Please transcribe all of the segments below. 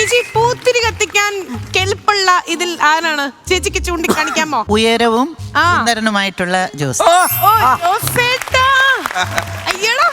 ചേച്ചി പൂത്തിരി കത്തിക്കാൻ കെൽപ്പുള്ള ഇതിൽ ആരാണ് ചേച്ചിക്ക് ചൂണ്ടിക്കാണിക്കാമോ? ഉയരവും സുന്ദരനുമായിട്ടുള്ള ജോസ്. ഓ ജോസേട്ടാ, അയ്യടാ.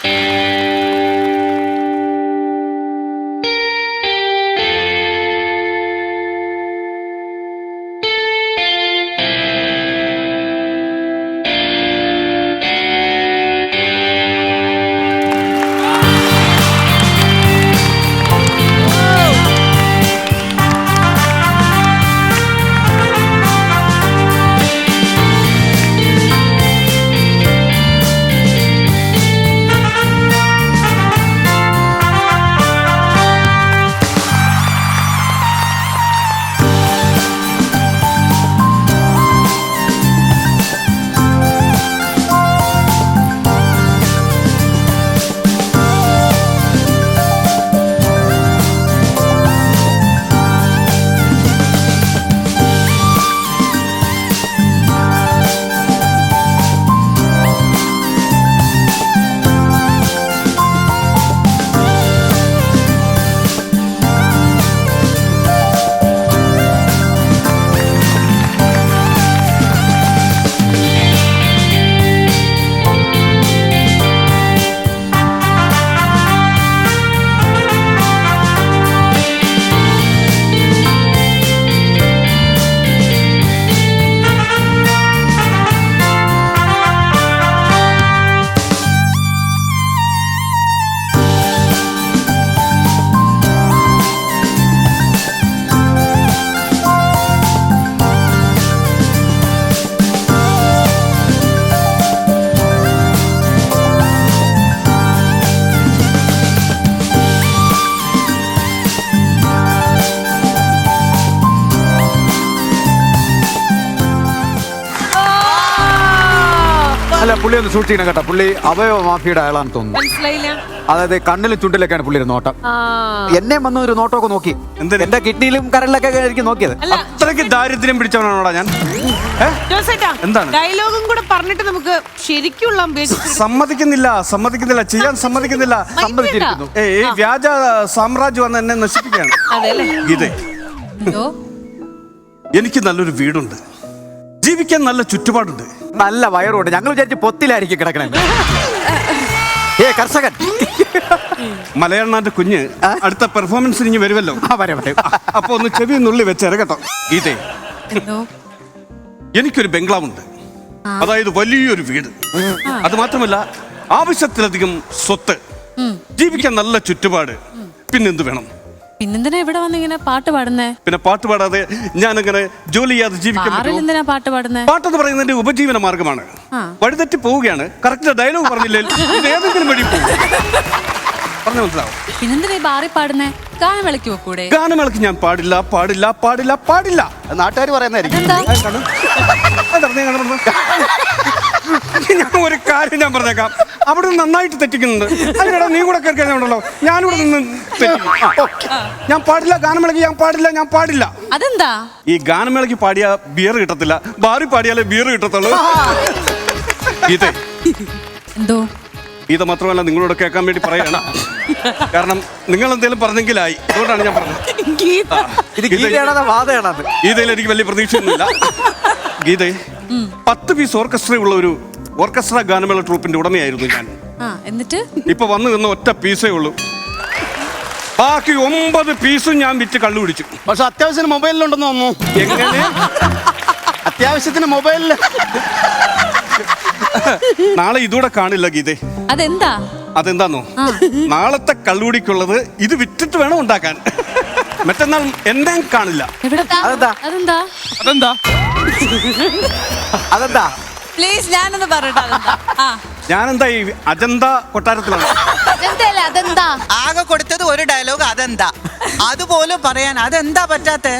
അല്ല, പുള്ളി ഒന്ന് സൂക്ഷിക്കണം കേട്ടോ. പുള്ളി അവയവ മാഫിയുടെ അയാളാന്ന് തോന്നുന്നു. മനസ്സിലായില്ല. അതായത് കണ്ണിലും ചുണ്ടിലൊക്കെയാണ് പുള്ളിയുടെ നോട്ടം. എന്നെ വന്ന ഒരു നോട്ടമൊക്കെ നോക്കി, എന്റെ കിഡ്നിയിലും കരളിലൊക്കെ ആയിരിക്കും നോക്കിയത്. അത്രയ്ക്ക് ദാരിദ്ര്യം പിടിച്ചവനാണോടാ ഞാൻ? എന്താണ് ഡയലോഗും കൂടെ പറഞ്ഞിട്ട് നമുക്ക് ശരിക്കുള്ള സമ്മതിക്കുന്നില്ല, ചെയ്യാൻ സമ്മതിക്കുന്നില്ല. ഈ വ്യാജ സാമ്രാജ്യം വന്ന് എന്നെ നശിപ്പിക്കുകയാണ്. ഗീതേ, എനിക്ക് നല്ലൊരു വീടുണ്ട്, ജീവിക്കാൻ നല്ല ചുറ്റുപാടുണ്ട്, നല്ല വയറുണ്ട്. ഞങ്ങൾ വിചാരിച്ച് പൊത്തിലായിരിക്കും കിടക്കണേ. കർഷകൻ മലയാളനാന്റെ കുഞ്ഞ് അടുത്ത പെർഫോമൻസിന് ഇനി വരുമല്ലോ. അപ്പൊ ഒന്ന് ചെവി നുള്ളി വെച്ചേരെ കേട്ടോ. ഗീതേ, എനിക്കൊരു ബംഗ്ലാവുണ്ട്, അതായത് വലിയൊരു വീട്. അത് മാത്രമല്ല ആവശ്യത്തിലധികം സ്വത്ത്, ജീവിക്കാൻ നല്ല ചുറ്റുപാട്. പിന്നെന്ത് വേണം? പിന്നെന്തിനാ ഇവിടെ വന്നിങ്ങനെ പാട്ട് പാടുന്നേ? പിന്നെ പാട്ട് പാടാതെ ഞാനങ്ങനെ ജോലി ചെയ്യാതെ ജീവിക്കാൻ പറ്റുമോ? പാട്ട് പാടുന്നേ? പാട്ടെന്ന് പറയുന്നതിന്റെ ഉപജീവന മാർഗമാണ്. വഴിതെറ്റി പോവുകയാണ്. കറക്റ്റ് ഡയലോഗ് പറഞ്ഞില്ലേ? ഏതെങ്കിലും വഴി പോകും. പറഞ്ഞു മനസ്സിലാവും. പിന്നെന്തിനാ ബാറി പാടുന്നേ? ഗാനമേളയ്ക്ക് വെക്കൂടെ? ഗാനമേളയ്ക്ക് ഞാൻ പാടില്ല, പാടില്ല, പാടില്ല, പാടില്ല. നാട്ടുകാർ പറയുന്നതായിരിക്കും. ഞാൻ ഒരു കാര്യം ഞാൻ പറഞ്ഞേക്കാം, അവിടെ നന്നായിട്ട് തെറ്റിക്കുന്നുണ്ട്. അതിനിടെ നീ കൂടെ കയറി കഴിഞ്ഞുണ്ടല്ലോ, ഞാനിവിടെ നിന്ന് ഞാൻ പാടില്ല, ഗാനമേളയ്ക്ക് ഞാൻ പാടില്ല, ഞാൻ പാടില്ല. അതെന്താ? ഈ ഗാനമേളയ്ക്ക് പാടിയ ബിയർ കിട്ടത്തില്ല, ബാറി പാടിയാലേ ബിയർ കിട്ടത്തുള്ളൂ. ഗീതേ, എന്തോ? ഗീത മാത്രമല്ല, നിങ്ങളോട് കേൾക്കാൻ വേണ്ടി പറയണം. കാരണം നിങ്ങൾ എന്തെങ്കിലും പറഞ്ഞെങ്കിലായി, അതുകൊണ്ടാണ് ഞാൻ പറഞ്ഞത്. ഗീതയിൽ എനിക്ക് വലിയ പ്രതീക്ഷയൊന്നുമില്ല. ഗീതേ, 10 പീസ് ഓർക്കസ്ട്ര ഉള്ള ഒരു ഓർക്കസ്ട്ര ഗാനമേള ട്രൂപ്പിന്റെ ഉടമയായിരുന്നു ഞാൻ. എന്നിട്ട് ഇപ്പൊ വന്നു നിന്ന ഒറ്റ പീസേ ഉള്ളൂ, ബാക്കി 9 പീസും ഞാൻ വിറ്റ് കള്ളു പിടിച്ചു. പക്ഷെ അത്യാവശ്യത്തിന് മൊബൈലിലുണ്ടെന്ന് തോന്നുന്നു. എങ്ങനെ? അത്യാവശ്യത്തിന് മൊബൈലില്. നാളെ ഇതൂടെ കാണില്ല ഗീതേ. അതെന്താ? അതെന്താന്നോ? നാളത്തെ കള്ളുപിടിക്കുള്ളത് ഇത് വിറ്റിട്ട് വേണം ഉണ്ടാക്കാൻ. മറ്റന്നാൾ എന്നെ കാണില്ല. അതെന്താ? പ്ലീസ് ഞാനൊന്ന് പറയട്ടെ. ഞാനെന്താ ഈ അജന്ത കൊട്ടാരത്തിലാണ്. ആകെ കൊടുത്തത് ഒരു ഡയലോഗ്, അതെന്താ? അതുപോലും പറയാൻ അതെന്താ പറ്റാത്തെ?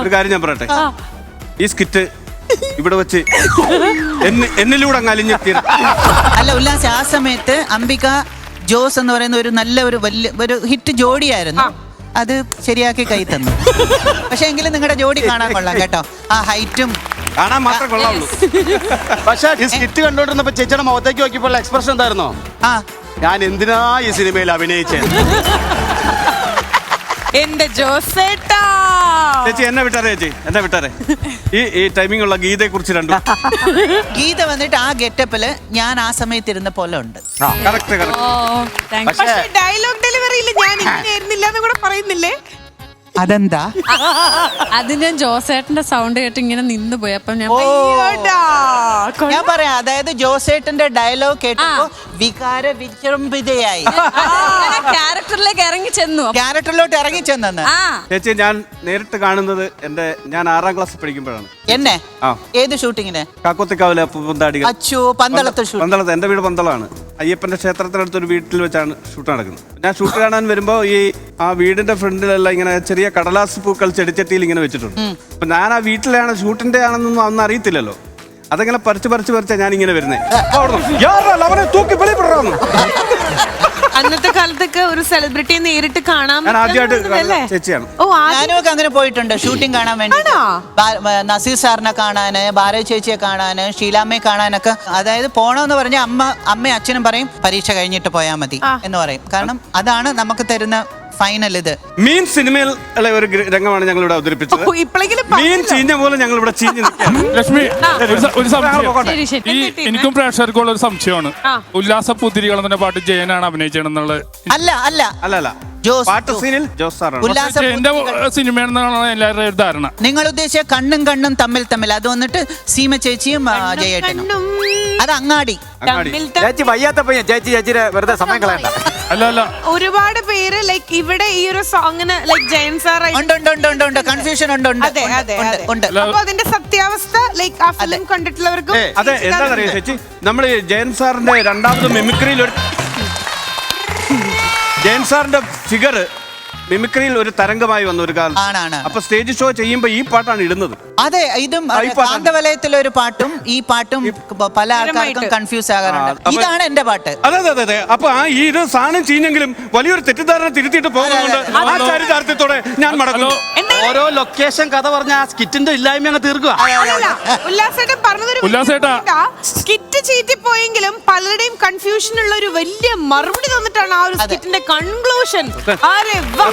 ഒരു കാര്യം ഞാൻ പറയട്ടെ, ഈ സ്കിറ്റ് ഇവിടെ വെച്ച് എന്നിലൂടെ അങ്ങ് അലിഞ്ഞെത്തിയ. അല്ല ഉല്ലാസ്, ആ സമയത്ത് അംബിക ജോസ് എന്ന് പറയുന്ന ഒരു നല്ല ഒരു ഹിറ്റ് ജോഡിയായിരുന്നു. അത് ശരിയാക്കി കൈ തന്നു. പക്ഷെ എങ്കിലും നിങ്ങളുടെ ജോഡി കാണാൻ കൊള്ളാം കേട്ടോ. ആ ഹൈറ്റും കാണാൻ മാത്രം കൊള്ളാവുള്ളൂ. പക്ഷെ ഈ സ്കിറ്റ് കണ്ടോണ്ടിരുന്നപ്പോ ചേച്ചിയുടെ മുഖത്തേക്ക് നോക്കിയപ്പോൾ എക്സ്പ്രഷൻ എന്തായിരുന്നോ? ഞാൻ എന്തിനാ ഈ സിനിമയിൽ അഭിനയിച്ചത്? എന്റെ ജോസേട്ടാ. ചേച്ചി എന്നെ വിട്ടാരെ, ചേച്ചി എന്നെ വിട്ടാരെ. ഈ ടൈമിംഗ് ഉള്ള ഗീതയെ കുറിച്ച് രണ്ടും. ഗീത വന്നിട്ട് ആ ഗെറ്റപ്പില് ഞാൻ ആ സമയത്ത് ഇരുന്ന പോലെ ഉണ്ട്. Correct correct. ഓ താങ്ക് യു. പക്ഷെ ഡയലോഗ് ഡെലിവറിയിൽ ഞാൻ ഇങ്ങനെ ആയിരുന്നില്ല എന്ന് കൂടെ പറയുന്നില്ലേ? അതെന്താ? അത് ഞാൻ ജോസേട്ടന്റെ സൗണ്ട് കേട്ട് ഇങ്ങനെ നിന്ന് പോയി. അപ്പം ഞാൻ അയ്യോടാ. ഞാൻ പറയാം, അതായത് ജോസേട്ടന്റെ ഡയലോഗ് കേട്ടപ്പോ വികാര വിജൃംഭിതയായി ക്യാരക്ടറിലേക്ക് ഇറങ്ങി ചെന്നു. ക്യാരക്ടറിലോട്ട് ഇറങ്ങി ചെന്നെന്ന്. ആ ചേച്ചി ഞാൻ നേരിട്ട് കാണുന്നത് ഞാൻ 6ാം ക്ലാസ്സിൽ പഠിക്കുമ്പോഴാണ്. എന്നെ ആ. ഏത് ഷൂട്ടിങ്ങിന്? കാക്കോത്തിക്കാവിലെ അപ്പുപന്താടികൾ. അച്ചു പന്തളത്ത് ഷൂട്ട്. പന്തളത്ത്, എന്റെ വീട് പന്തളാണ്. അയ്യപ്പന്റെ ക്ഷേത്രത്തിനടുത്തൊരു വീട്ടിൽ വെച്ചാണ് ഷൂട്ട് നടക്കുന്നത്. ഞാൻ ഷൂട്ട് കാണാൻ വരുമ്പോ ആ വീടിന്റെ ഫ്രണ്ടിലെല്ലാം ഇങ്ങനെ ചെറിയ കടലാസ് പൂക്കൾ ചെടിച്ചട്ടിയിൽ ഇങ്ങനെ വെച്ചിട്ടുണ്ട്. അപ്പൊ ഞാൻ ആ വീട്ടിലാണ് ഷൂട്ടിന്റെ ആണെന്നൊന്നും അന്ന് അറിയത്തില്ലല്ലോ. അതങ്ങനെ പറിച്ച് ഞാൻ ഇങ്ങനെ വരുന്നേ. അന്നത്തെ കാലത്തൊക്കെ ഒരു സെലിബ്രിറ്റിയെ നേരിട്ട് കാണാൻ ഞാൻ ആദ്യമായിട്ട് പറ്റുന്നതല്ലേ? ചേച്ചിയാണ്. ഓ ആദ്യം ഞാനും അങ്ങനെ പോയിട്ടുണ്ട് ഷൂട്ടിംഗ് കാണാൻ വേണ്ടി. ആണോ? നസീർ സാറിനെ കാണാന്, ഭാരതി ചേച്ചിയെ കാണാന്, ഷീലാമ്മയെ കാണാനൊക്കെ. അതായത് പോണോന്ന് പറഞ്ഞ അമ്മയും അച്ഛനും പറയും പരീക്ഷ കഴിഞ്ഞിട്ട് പോയാൽ മതി എന്ന് പറയും. കാരണം അതാണ് നമുക്ക് തരുന്ന ഫൈനൽ. ഇത് മീൻ സിനിമയിൽ ഉള്ള ഒരു രംഗമാണ് ഞങ്ങൾ ഇവിടെ അവതരിപ്പിച്ചത്. ഓ, ഇപ്പളെങ്കിലും മീൻ ചീഞ്ഞ പോലെ ഞങ്ങൾ ഇവിടെ ചീഞ്ഞ് നിൽക്കുകയാണ്. ലക്ഷ്മി ഒരു സംശയം. ശരി ശരി. എനിക്കും പ്രേക്ഷകർക്കുള്ള ഒരു സംശയമാണ്. ഉല്ലാസ പുത്തിരികൾ എന്ന പാട്ട് ജയനാണ് അഭിനയിച്ചതെന്നുള്ളത്. അല്ല അല്ല അല്ലല്ല, ജോസ് പാട്ട് സീനിൽ ജോസ് സാറാണ്. ഉല്ലാസ ജയന്റെ സിനിമയാണെന്നാണ് എല്ലാവരുടെയും ഒരു ധാരണ. നിങ്ങൾ ഉദ്ദേശിച്ച കണ്ണും കണ്ണും തമ്മിൽ അത് വന്നിട്ട് സീമ ചേച്ചിയും ജയേട്ടനും. കണ്ണും അത് അങ്ങാടി. തമ്മിൽ ചേച്ചി വയ്യാത്ത പയ്യൻ, ചേച്ചിയുടെ വെറുതെ സമയം കളയണ്ട. അല്ല ഒരുപാട് പേര് ലൈക്ക് ഇവിടെ ഈ ഒരു സോങ്ങിന് ലൈക്ക് ജയൻ സാർ ഉണ്ട് കൺഫ്യൂഷൻ ഉണ്ട്. അതെ അതെ അതെ. ഉണ്ട്. അപ്പൊ അതിന്റെ സത്യാവസ്ഥ ലൈക്ക് ആ ഫിലിം കണ്ടിട്ടുള്ളവർക്കും അതെ, എന്താണെന്നറിയോ ചേച്ചി, നമ്മൾ ജയൻ സാറിന്റെ രണ്ടാമത് മിമിക്രിയിൽ ജയൻ സാറിന്റെ ഫിഗർ മിമിക്രിയിൽ ഒരു തരംഗമായി വന്ന ഒരു കാലം. ആണ്. അപ്പൊ സ്റ്റേജ് ഷോ ചെയ്യുമ്പോ ഈ പാട്ടാണ് ഇടുന്നത്. അതെ, ഇതും കാന്തവലയത്തിലെ ഒരു പാട്ടും ഈ പാട്ടും പല ആൾക്കാർക്കും കൺഫ്യൂസ് ആകാറുണ്ട്. ഇതാണ് എന്റെ പാട്ട്. അതെ അതെ അതെ. അപ്പൊ ഇത് സാധനം ചീഞ്ഞെങ്കിലും വലിയൊരു തെറ്റിദ്ധാരണ തിരുത്തിയിട്ട് പോകുന്നുണ്ട്. ആ ചാരിതാർത്ഥ്യത്തോടെ ഞാൻ മടങ്ങുന്നു. ഓരോ ലൊക്കേഷൻ കഥ പറഞ്ഞ ആ സ്കിറ്റിന്റെ ഇല്ലായ്മ അങ്ങ് തീർക്കുക. ഉല്ലാസേട്ടൻ പറഞ്ഞതൊരു ഉല്ലാസേട്ടാ. സ്കിറ്റ് ചീറ്റിപ്പോയെങ്കിലും പലരുടെയും കൺഫ്യൂഷൻ ഉള്ള ഒരു വലിയ മറുപടി തന്നിട്ടാണ് ആ ഒരു സ്കിറ്റിന്റെ കൺക്ലൂഷൻ. ആരെ വാ